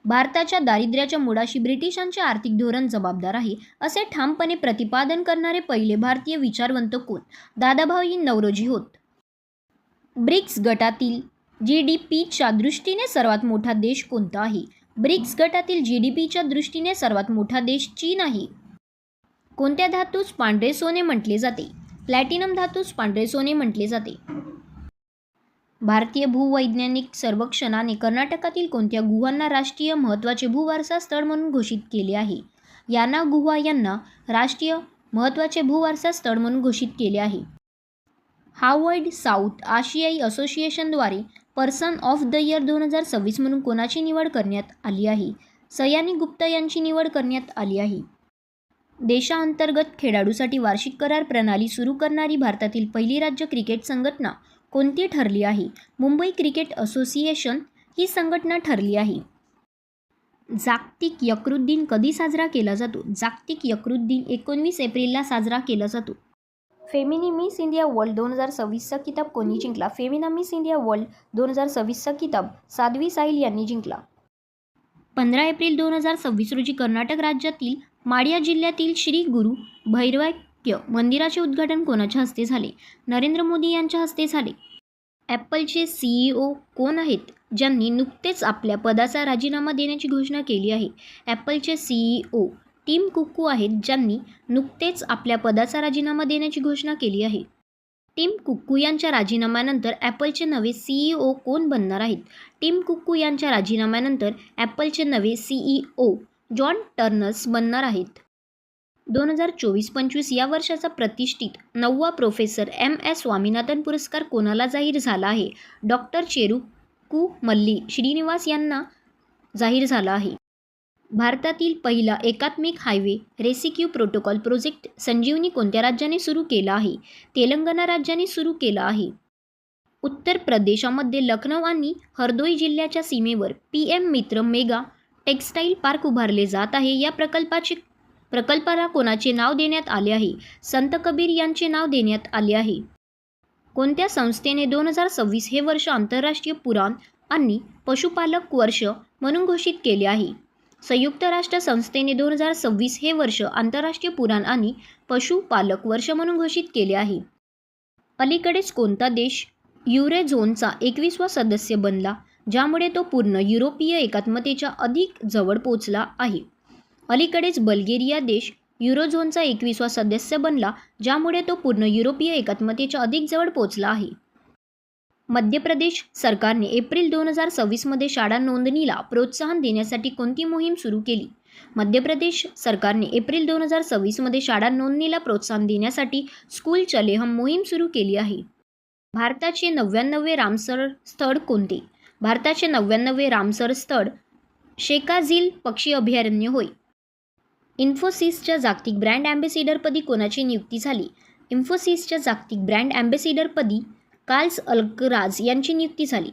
भारताच्या दारिद्र्याच्या मुळाशी ब्रिटिशांचे आर्थिक धोरण जबाबदार आहे, असे ठामपणे प्रतिपादन करणारे पहिले भारतीय विचारवंत कोण? दादाभाई नौरोजी होत. ब्रिक्स गटातील GDPच्या दृष्टीने सर्वात मोठा देश कोणता आहे? ब्रिक्स गटातील GDPच्या दृष्टीने सर्वात मोठा देश चीन आहे. कोणत्या धातूस पांढरे सोने म्हटले जाते? प्लॅटिनम धातूस पांढरे सोने म्हटले जाते. भारतीय भूवैज्ञानिक सर्वेक्षणाने कर्नाटकातील कोणत्या गुहांना राष्ट्रीय महत्त्वाचे भूवारसा स्थळ म्हणून घोषित केले आहे? याना गुहा यांना राष्ट्रीय महत्त्वाचे भूवारसा स्थळ म्हणून घोषित केले आहे. हार्वर्ड साऊथ आशियाई असोसिएशनद्वारे पर्सन ऑफ द इयर 2026 म्हणून कोणाची निवड करण्यात आली आहे? सयानी गुप्ता यांची निवड करण्यात आली आहे. देशांतर्गत खेळाडूसाठी वार्षिक करार प्रणाली सुरू करणारी भारतातील पहिली राज्य क्रिकेट संघटना कोणती ठरली आहे? मुंबई क्रिकेट असोसिएशन ही संघटना ठरली आहे. जागतिक यकृत दिन कधी साजरा केला जातो? जागतिक यकृत दिन 19 एप्रिलला साजरा केला जातो. फेमिना मिस इंडिया वर्ल्ड 2026चा किताब कोणी जिंकला? फेमिना मिस इंडिया वर्ल्ड 2026चा किताब साध्वी साहिल यांनी जिंकला. 15 एप्रिल 2026 रोजी कर्नाटक राज्यातील माड्या जिल्ह्यातील श्री गुरु भैरवैक्य मंदिराचे उद्घाटन कोणाच्या हस्ते झाले? नरेंद्र मोदी यांच्या हस्ते झाले. ॲपलचे CEO कोण आहेत, ज्यांनी नुकतेच आपल्या पदाचा राजीनामा देण्याची घोषणा केली आहे? ॲपलचे CEO टिम कुक आहेत, ज्यांनी नुकतेच आपल्या पदाचा राजीनामा देण्याची घोषणा केली आहे. टिम कुक यांच्या राजीनाम्यानंतर ॲपलचे नवे CEO कोण बनणार आहेत? टिम कुक यांच्या राजीनाम्यानंतर ॲपलचे नवे CEO जॉन टर्नर्स बनणार आहेत. 2024-25 या वर्षाचा प्रतिष्ठित 9वा प्रोफेसर MS स्वामीनाथन पुरस्कार कोणाला जाहीर झाला आहे? डॉक्टर चेरुक्कू मल्ली श्रीनिवास यांना जाहीर झाला आहे. भारतातील पहिला एकात्मिक हायवे रेस्क्यू प्रोटोकॉल प्रोजेक्ट संजीवनी कोणत्या राज्याने सुरू केला आहे? तेलंगणा राज्याने सुरू केला आहे. उत्तर प्रदेशामध्ये लखनौ आणि हरदोई जिल्ह्याच्या सीमेवर PM मित्र मेगा टेक्स्टाईल पार्क उभारले जात आहे. या प्रकल्पाला कोणाचे नाव देण्यात आले आहे? संत कबीर यांचे नाव देण्यात आले आहे. कोणत्या संस्थेने 2026 हे वर्ष आंतरराष्ट्रीय पुराण आणि पशुपालक वर्ष म्हणून घोषित केले आहे? संयुक्त राष्ट्र संस्थेने 2026 हे वर्ष आंतरराष्ट्रीय पुराण आणि पशुपालक वर्ष म्हणून घोषित केले आहे. अलीकडेच कोणता देश युरोझोनचा 21वा सदस्य बनला, ज्यामुळे तो पूर्ण युरोपीय एकात्मतेच्या अधिक जवळ पोहोचला आहे? अलीकडेच बल्गेरिया देश युरोझोनचा 21वा सदस्य बनला, ज्यामुळे तो पूर्ण युरोपीय एकात्मतेच्या अधिक जवळ पोहोचला आहे. मध्य प्रदेश सरकारने एप्रिल 2026 मध्ये शाळा नोंदणीला प्रोत्साहन देण्यासाठी कोणती मोहीम सुरू केली? मध्य प्रदेश सरकारने एप्रिल 2026 मध्ये शाळा नोंदणीला प्रोत्साहन देण्यासाठी स्कूल चले हम मोहीम सुरू केली आहे. भारताचे 99वे रामसर स्थळ कोणते? भारताचे 99वे रामसर स्थळ शेकाझील पक्षी अभयारण्य होय. इन्फोसिसच्या जागतिक ब्रँड ॲम्बेसिडरपदी कोणाची नियुक्ती झाली? इन्फोसिसच्या जागतिक ब्रँड ॲम्बेसिडरपदी कार्ल्स अल्कराज यांची नियुक्ती झाली.